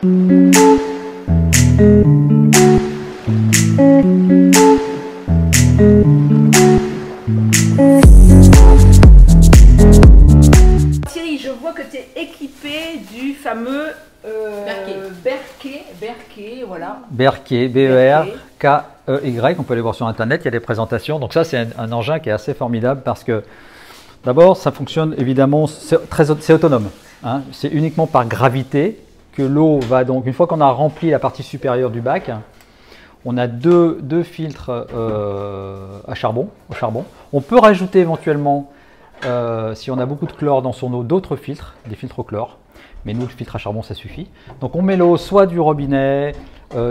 Thierry, je vois que tu es équipé du fameux Berkey, voilà. Berkey, B-E-R-K-E-Y, on peut aller voir sur internet, il y a des présentations. Donc ça c'est un engin qui est assez formidable parce que d'abord ça fonctionne évidemment, c'est autonome. Hein. C'est uniquement par gravité que l'eau va donc, une fois qu'on a rempli la partie supérieure du bac, on a deux filtres au charbon. On peut rajouter éventuellement, si on a beaucoup de chlore dans son eau, d'autres filtres, des filtres au chlore. Mais nous, le filtre à charbon, ça suffit. Donc on met l'eau soit du robinet,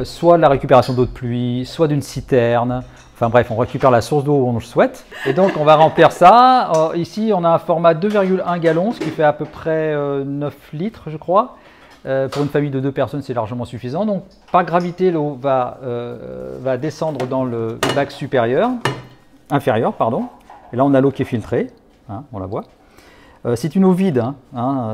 soit de la récupération d'eau de pluie, soit d'une citerne. Enfin bref, on récupère la source d'eau où on le souhaite. Et donc on va remplir ça. Ici, on a un format 2,1 gallons, ce qui fait à peu près 9 litres, je crois. Pour une famille de 2 personnes, c'est largement suffisant. Donc par gravité, l'eau va descendre dans le bac inférieur. Et là, on a l'eau qui est filtrée, hein, on la voit. C'est une eau vide,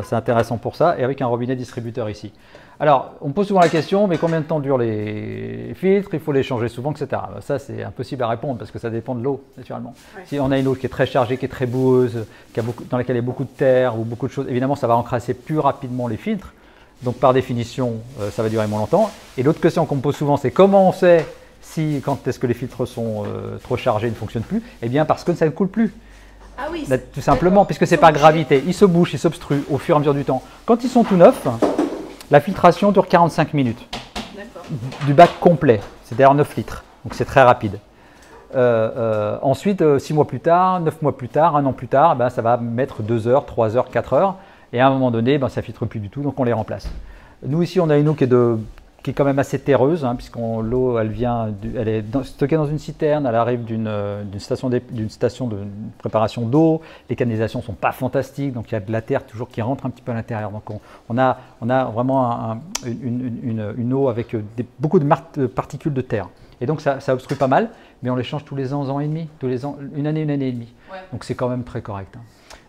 c'est intéressant pour ça, et avec un robinet distributeur ici. Alors, on me pose souvent la question, mais combien de temps durent les filtres? Il faut les changer souvent, etc. Ça, c'est impossible à répondre parce que ça dépend de l'eau, naturellement. Ouais. Si on a une eau qui est très chargée, qui est très boueuse, dans laquelle il y a beaucoup de terre ou beaucoup de choses, évidemment, ça va encrasser plus rapidement les filtres. Donc, par définition, ça va durer moins longtemps. Et l'autre question qu'on me pose souvent, c'est comment on sait quand est-ce que les filtres sont trop chargés et ne fonctionnent plus? Eh bien, parce que ça ne coule plus. Ah oui, là, tout simplement, puisque c'est par gravité. Ils se bouchent, ils s'obstruent au fur et à mesure du temps. Quand ils sont tout neufs, la filtration dure 45 minutes. Du bac complet, c'est-à-dire 9 litres. Donc c'est très rapide. Ensuite, 6 mois plus tard, 9 mois plus tard, 1 an plus tard, ça va mettre 2 heures, 3 heures, 4 heures. Et à un moment donné, ça ne filtre plus du tout, donc on les remplace. Nous ici, on a une eau qui est quand même assez terreuse, puisque l'eau elle est stockée dans une citerne, elle arrive d'une station de préparation d'eau, les canalisations ne sont pas fantastiques, donc il y a de la terre toujours qui rentre un petit peu à l'intérieur. Donc on a vraiment une eau avec beaucoup de particules de terre. Et donc ça obstrue pas mal, mais on les change tous les ans et demi, une année et demie. Ouais. Donc c'est quand même très correct.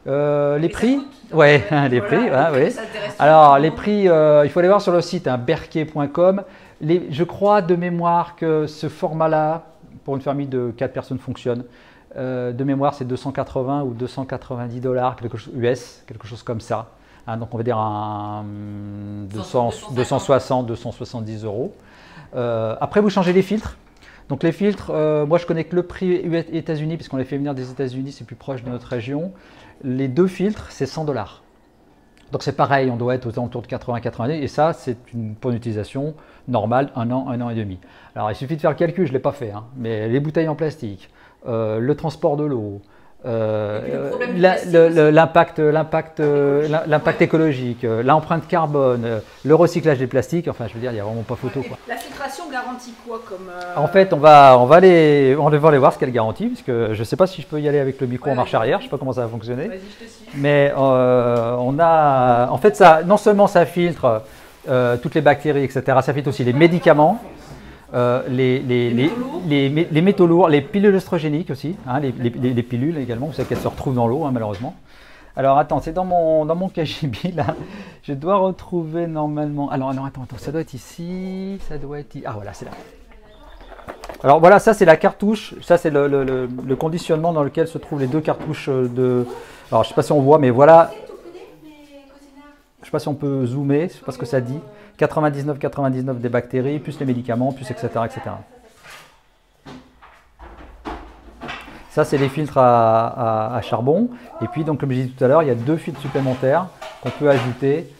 Les prix, ouais, les prix, ouais. Alors les prix, il faut aller voir sur le site berkey.com. Je crois de mémoire que ce format-là, pour une famille de 4 personnes, fonctionne. De mémoire, c'est 280 ou 290 $, quelque chose comme ça. Donc on va dire 260, 270 €. Après, vous changez les filtres. Donc les filtres, moi je connais que le prix États-Unis, puisqu'on les fait venir des États-Unis, c'est plus proche de notre région. Les 2 filtres, c'est 100 $. Donc c'est pareil, on doit être aux alentours de 80-90, et ça, c'est pour une utilisation normale, 1 an et demi. Alors il suffit de faire le calcul, je ne l'ai pas fait, mais les bouteilles en plastique, le transport de l'eau, l'impact écologique, l'empreinte carbone, le recyclage des plastiques, enfin je veux dire, il n'y a vraiment pas photo. Quoi. La filtration garantit quoi comme En fait, on va aller voir ce qu'elle garantit, parce que je ne sais pas si je peux y aller avec le micro en marche arrière, je ne sais pas comment ça va fonctionner. Vas-y, je te suis. Mais en fait, non seulement ça filtre toutes les bactéries, etc., ça filtre aussi les médicaments. Les métaux lourds, les pilules oestrogéniques aussi, les pilules également, vous savez qu'elles se retrouvent dans l'eau malheureusement. Alors attends, c'est dans mon KGB là, je dois retrouver normalement, alors attends, ça doit être ici, ah voilà, c'est là. Alors voilà, ça c'est la cartouche, ça c'est le conditionnement dans lequel se trouvent les 2 cartouches de, alors je ne sais pas si on voit, mais voilà, je ne sais pas si on peut zoomer, je ne sais pas ce que ça dit. 99 des bactéries, plus les médicaments, plus etc. Ça, c'est les filtres à charbon. Et puis, donc, comme je disais tout à l'heure, il y a 2 filtres supplémentaires qu'on peut ajouter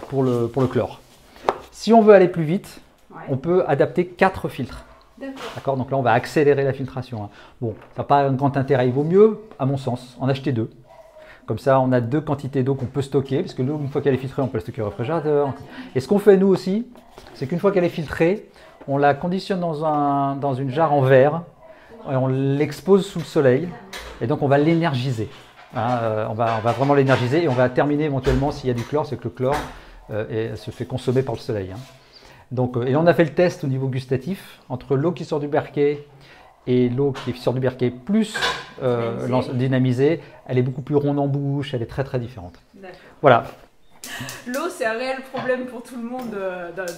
pour le chlore. Si on veut aller plus vite, on peut adapter 4 filtres. D'accord. Donc là, on va accélérer la filtration. Bon, ça n'a pas un grand intérêt. Il vaut mieux, à mon sens, en acheter 2. Comme ça, on a 2 quantités d'eau qu'on peut stocker, parce que l'eau, une fois qu'elle est filtrée, on peut la stocker au réfrigérateur. Et ce qu'on fait, nous aussi, c'est qu'une fois qu'elle est filtrée, on la conditionne dans une jarre en verre, et on l'expose sous le soleil, et donc on va l'énergiser. On va vraiment l'énergiser, et on va terminer éventuellement, s'il y a du chlore, c'est que le chlore se fait consommer par le soleil. Donc, et là, on a fait le test au niveau gustatif, entre l'eau qui sort du Berkey et l'eau qui sort du Berkey plus dynamisée, elle est beaucoup plus ronde en bouche, elle est très très différente. Voilà. L'eau, c'est un réel problème pour tout le monde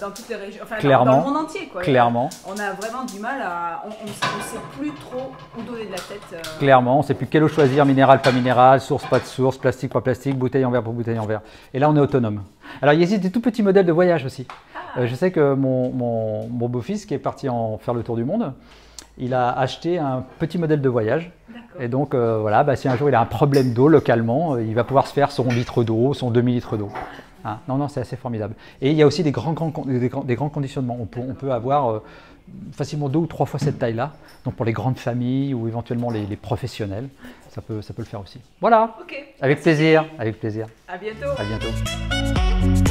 dans toutes les régions, enfin Clairement. dans le monde entier, quoi. Clairement. On a vraiment du mal à... On ne sait plus trop où donner de la tête. Clairement, on ne sait plus quelle eau choisir, minéral, pas minéral, source, pas de source, plastique, pas plastique, bouteille en verre pour bouteille en verre. Et là, on est autonome. Alors, il existe des tout petits modèles de voyage aussi. Je sais que mon beau-fils, qui est parti faire le tour du monde, il a acheté un petit modèle de voyage. Et donc, voilà, bah, si un jour il a un problème d'eau localement, il va pouvoir se faire son litre d'eau, son demi-litre d'eau. Hein, non, c'est assez formidable. Et il y a aussi des grands conditionnements. On peut avoir facilement 2 ou 3 fois cette taille-là. Donc, pour les grandes familles ou éventuellement les professionnels, ça peut le faire aussi. Voilà, Ok. avec plaisir, avec plaisir. À bientôt. À bientôt.